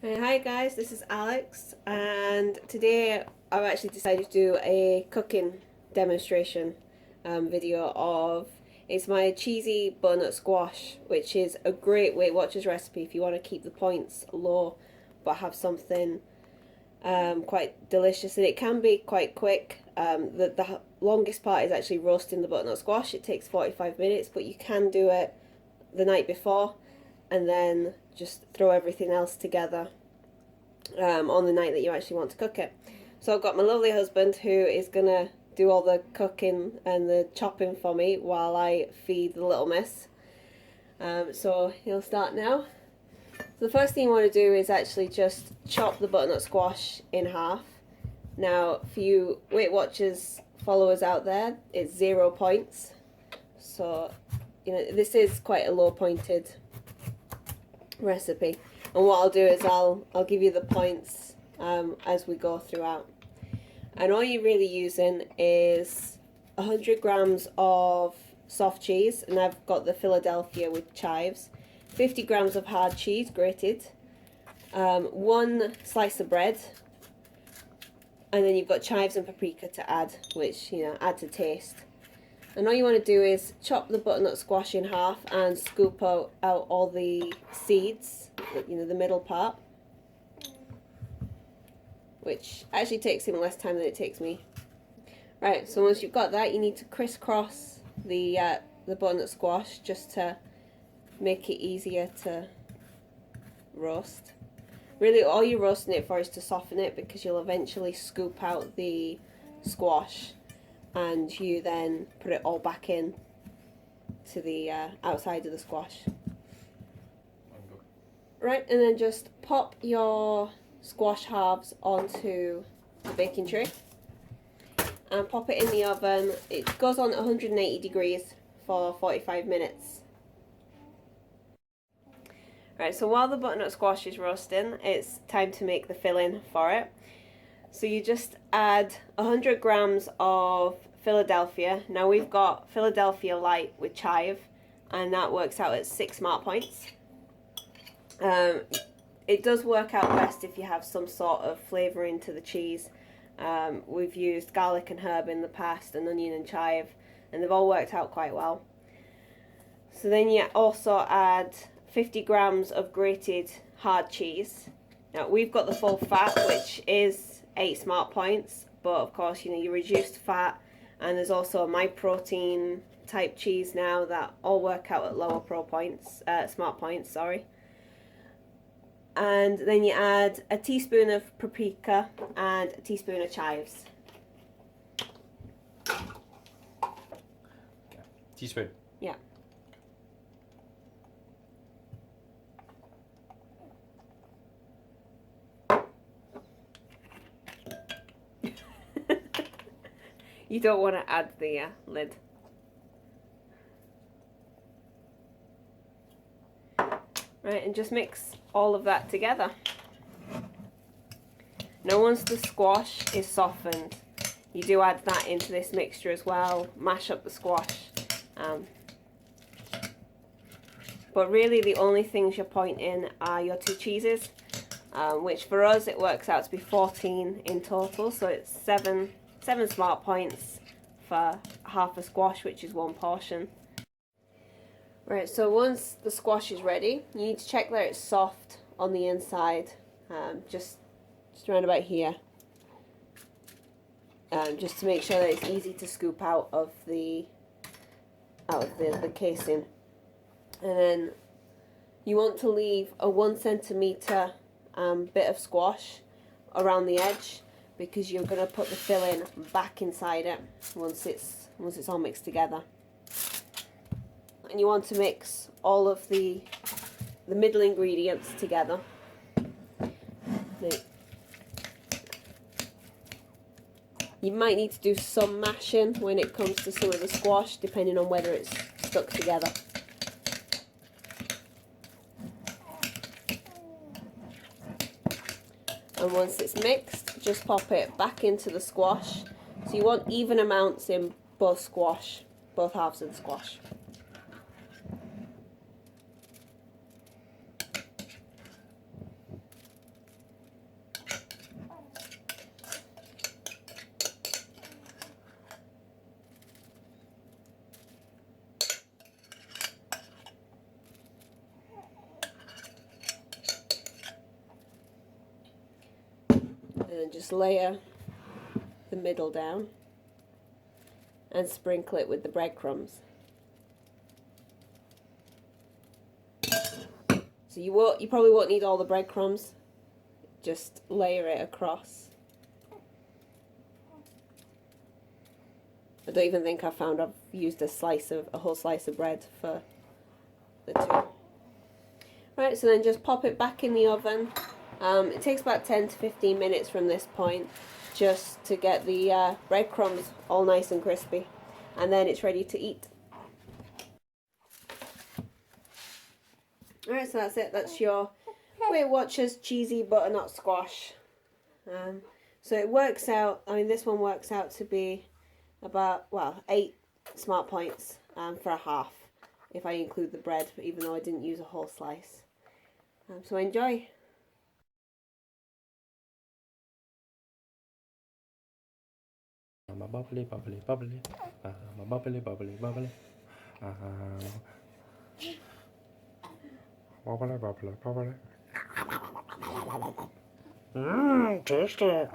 Hi guys, this is Alex, and today I've actually decided to do a cooking demonstration video of it's my cheesy butternut squash, which is a great Weight Watchers recipe if you want to keep the points low but have something quite delicious, and it can be quite quick. The longest part is actually roasting the butternut squash. It takes 45 minutes, but you can do it the night before and then just throw everything else together on the night that you actually want to cook it. So I've got my lovely husband who is gonna do all the cooking and the chopping for me while I feed the little miss. So he'll start now. So the first thing you want to do is actually just chop the butternut squash in half. Now, for you Weight Watchers followers out there, it's 0 points. So, you know, this is quite a low pointed recipe. And what I'll do is I'll give you the points as we go throughout. And all you're really using is 100 grams of soft cheese, and I've got the Philadelphia with chives, 50 grams of hard cheese grated, 1 slice of bread, and then you've got chives and paprika to add, which, you know, add to taste. And all you want to do is chop the butternut squash in half and scoop out all the seeds, you know, the middle part, which actually takes him less time than it takes me. Right, so once you've got that, you need to crisscross the butternut squash just to make it easier to roast. Really, all you're roasting it for is to soften it, because you'll eventually scoop out the squash and you then put it all back in to the outside of the squash. Right, and then just pop your squash halves onto the baking tray and pop it in the oven. It goes on 180 degrees for 45 minutes. Right, so while the butternut squash is roasting, it's time to make the filling for it. So you just add 100 grams of Philadelphia. Now we've got Philadelphia light with chive, and that works out at 6 SmartPoints. It does work out best if you have some sort of flavouring to the cheese. We've used garlic and herb in the past, and onion and chive, and they've all worked out quite well. So then you also add 50 grams of grated hard cheese. Now we've got the full fat, which is 8 SmartPoints, but of course, you know, you reduced fat, and there's also a MyProtein type cheese now that all work out at lower SmartPoints, sorry. And then you add a teaspoon of paprika and a teaspoon of chives. Teaspoon. Yeah. You don't want to add the lid. Right, and just mix all of that together. Now once the squash is softened, you do add that into this mixture as well. Mash up the squash. But really the only things you're pointing are your 2 cheeses, which for us it works out to be 14 in total, so it's 7 SmartPoints for half a squash, which is 1 portion. Right, so once the squash is ready, you need to check that it's soft on the inside, just around about here, just to make sure that it's easy to scoop out of the casing. And then you want to leave a 1 centimeter bit of squash around the edge, because you're going to put the filling back inside it once it's all mixed together. And you want to mix all of the middle ingredients together. You might need to do some mashing when it comes to some of the squash, depending on whether it's stuck together. And once it's mixed, just pop it back into the squash. So you want even amounts in both halves of the squash. And then just layer the middle down and sprinkle it with the breadcrumbs. So you probably won't need all the breadcrumbs. Just layer it across. I don't even think I've used a whole slice of bread for the two. Right, so then just pop it back in the oven. It takes about 10 to 15 minutes from this point, just to get the breadcrumbs all nice and crispy, and then it's ready to eat. Alright, so that's it. That's your Weight Watchers cheesy butternut squash. So it works out, I mean this one works out to be about, well, 8 SmartPoints for a half, if I include the bread, even though I didn't use a whole slice. So enjoy. I'm a bubbly, bubbly, bubbly. I'm a bubbly, bubbly, bubbly. Bubbly, bubbly, bubbly. Mmm, tasty.